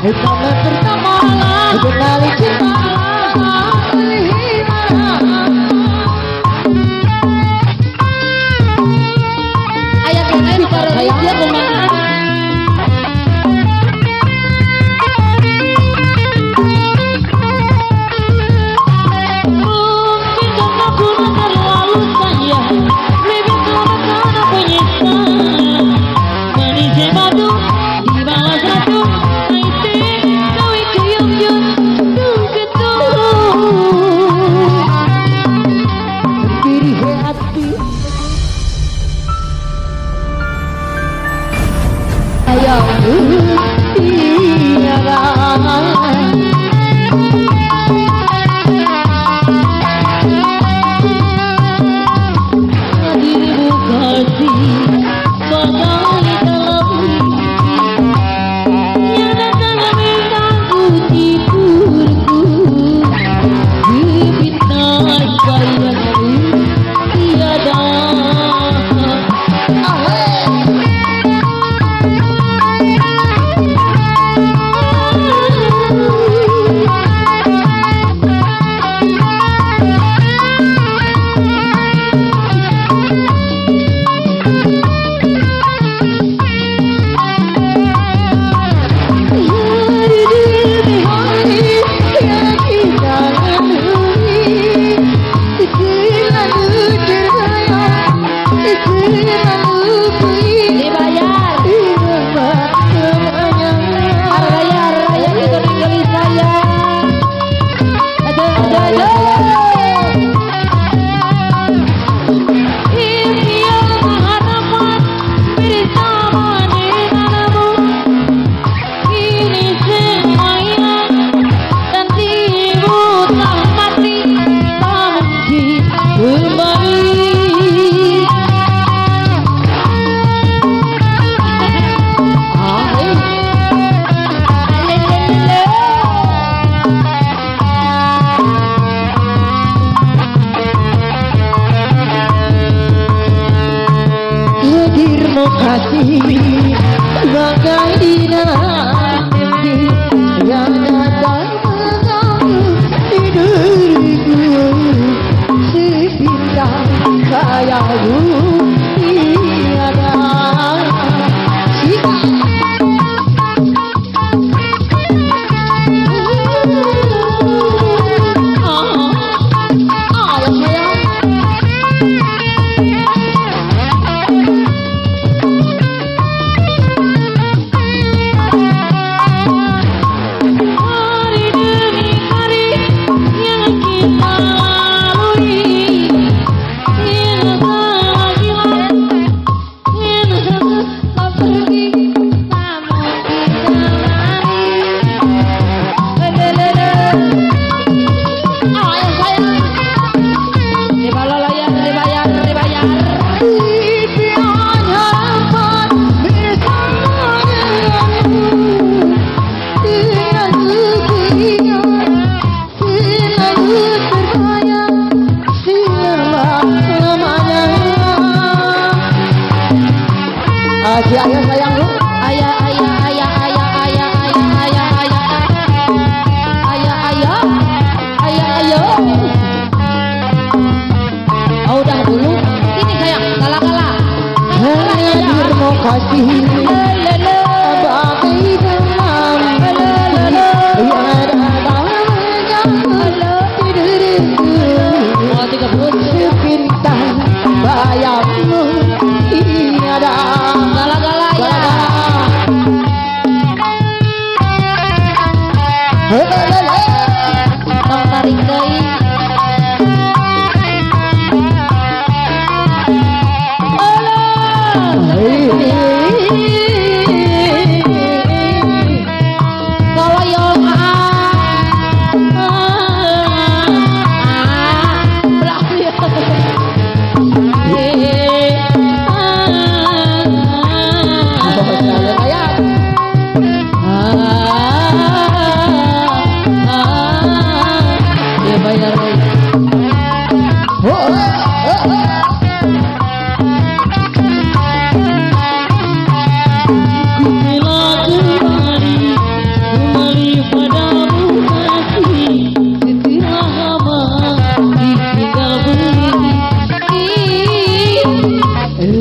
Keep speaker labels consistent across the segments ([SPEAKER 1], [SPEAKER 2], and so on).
[SPEAKER 1] Pertama pertama kenali cinta ayat yang lain para dia kemana mungkin karena aku terlalu sayang lebih karena penyesalan manis madu di bawah satu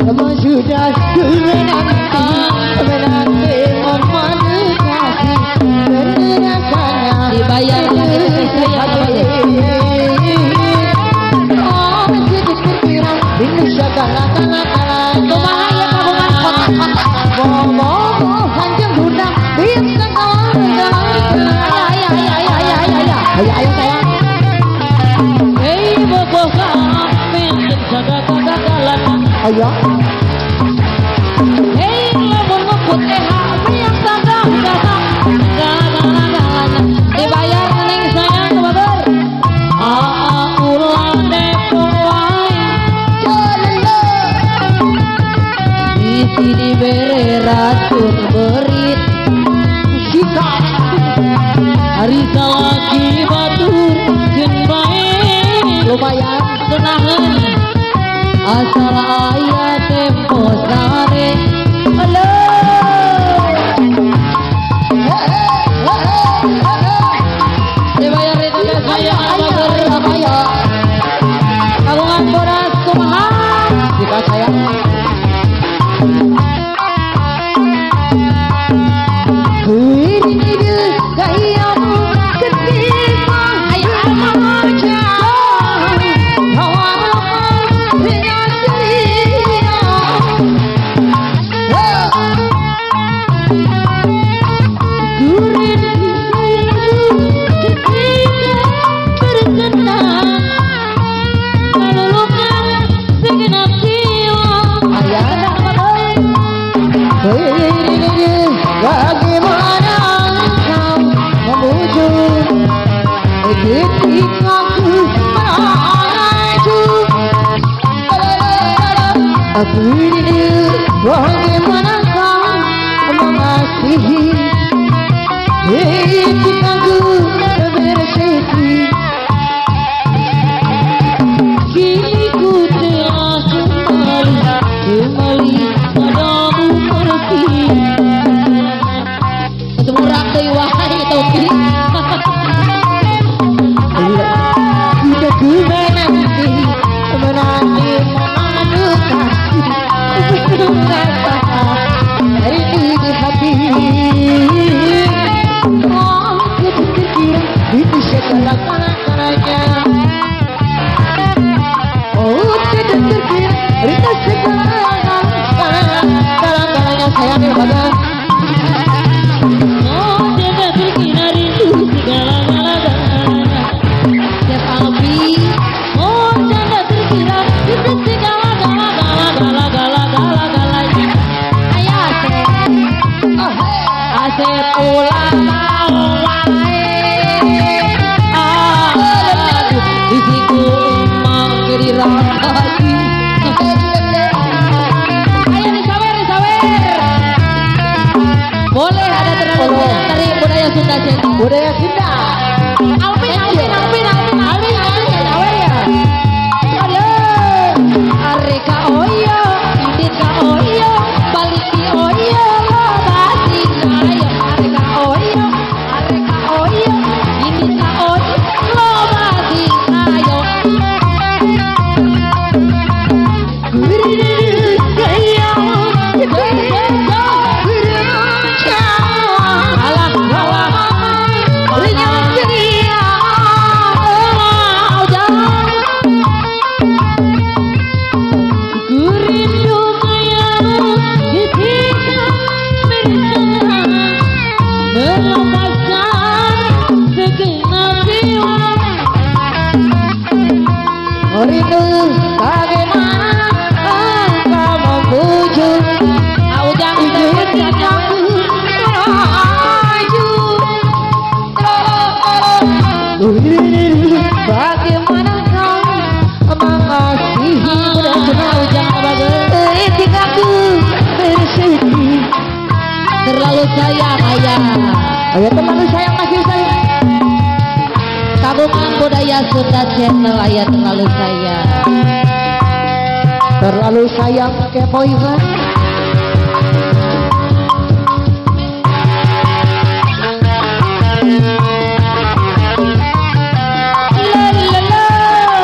[SPEAKER 2] sudah menanti memandu kasih rasanya
[SPEAKER 1] dibayar saya
[SPEAKER 2] Indonesia kalah
[SPEAKER 1] kumaha ya kagungan
[SPEAKER 2] ngomong panjang gunang bisa ayo sayang
[SPEAKER 1] hei boboga men jaga kagagalan
[SPEAKER 2] ayo
[SPEAKER 1] hei lamun ngeput yang gagal dibayar ning sayang babar ulah depo wae isi dibere racun berit
[SPEAKER 2] sikat
[SPEAKER 1] hari lagi batur gen bae
[SPEAKER 2] lumayan
[SPEAKER 1] senahan asal aya tempo sare halo dibayar itu saya
[SPEAKER 2] ayo
[SPEAKER 1] kagungan bodas kumaha
[SPEAKER 2] jika saya bagaimana kau memujuk ketika aku menaju aku ini bagaimana kau mengasihi ketika aku bersedih
[SPEAKER 1] kini ku telah kembali padamu bersih semurak deui wae topi
[SPEAKER 2] sudah ku menanti memandu kasih hari ini di hati aku terkira itu segala karakternya oh tidak terkira itu segala karakternya sayang pada
[SPEAKER 1] oh jaga terkira rindu segala-galanya setiap api oh jaga terkira itu segala-galanya ayah asep ulang isiku emang kiri rakasi ayo disawer boleh ada terlalu dari budaya Sunda
[SPEAKER 2] budaya Sunda
[SPEAKER 1] Alvin sawer ya ayo areka oyo indika oyo baliki oyo lobasi ayo areka oyo indika oyo lobasi ayo
[SPEAKER 2] rindu bagaimana engkau membujuk
[SPEAKER 1] Aujang
[SPEAKER 2] ketika aku maju bagaimana kau mengasihi
[SPEAKER 1] Aujang
[SPEAKER 2] ketika aku bersedih
[SPEAKER 1] terlalu sayang ayah
[SPEAKER 2] ayo terlalu sayang masih sayang
[SPEAKER 1] kagungan budaya Sunda channel ayah
[SPEAKER 2] terlalu sayang kepoin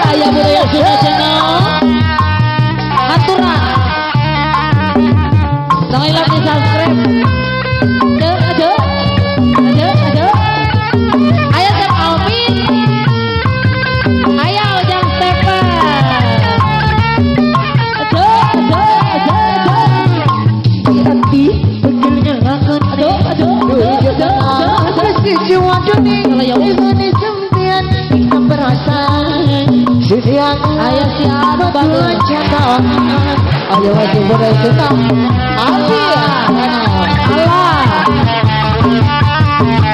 [SPEAKER 1] ayah budaya Sunda channel aturan Ayah siapa tuh?
[SPEAKER 2] Ayo masih boleh kita.
[SPEAKER 1] Allah.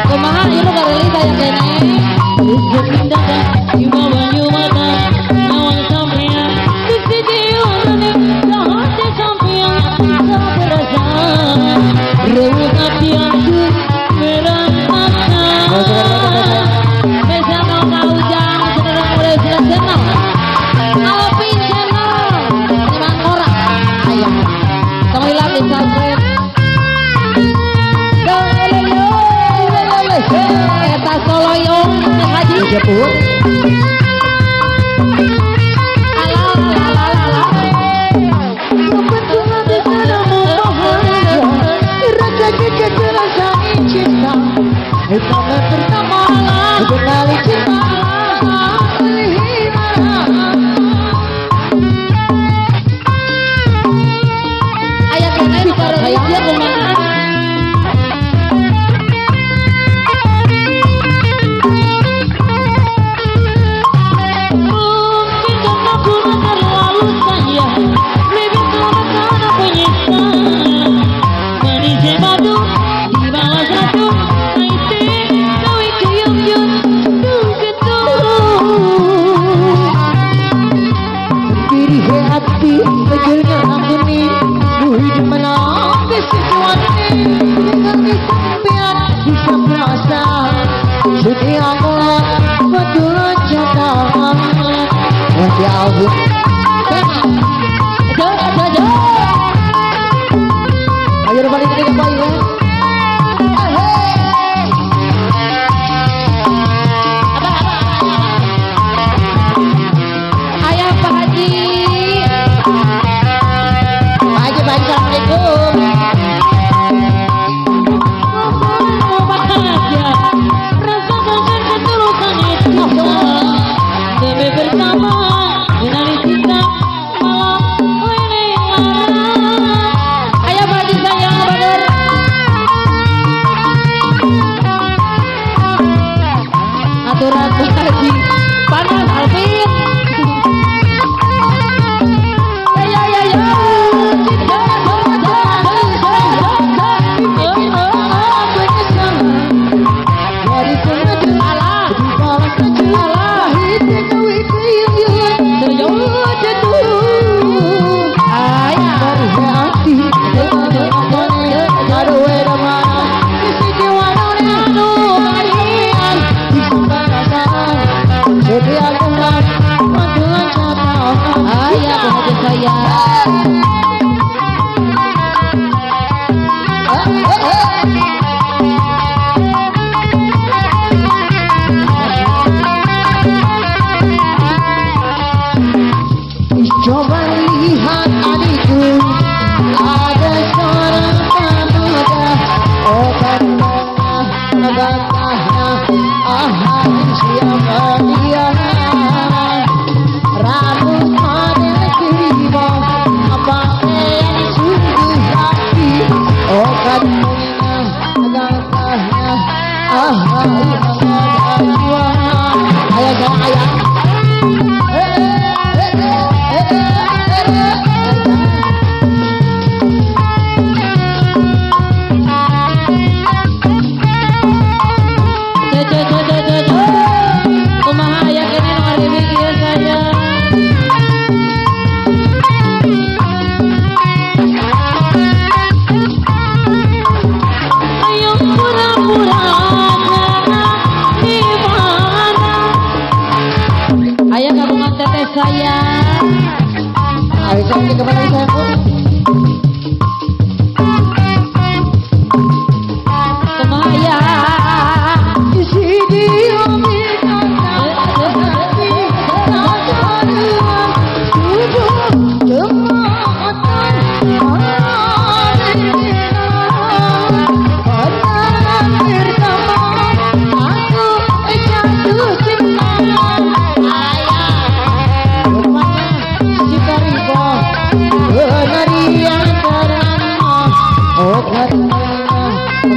[SPEAKER 1] Kumaha ieu nu garelita ya kene.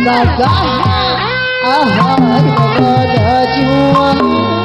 [SPEAKER 2] Gagah ahad pada jiwa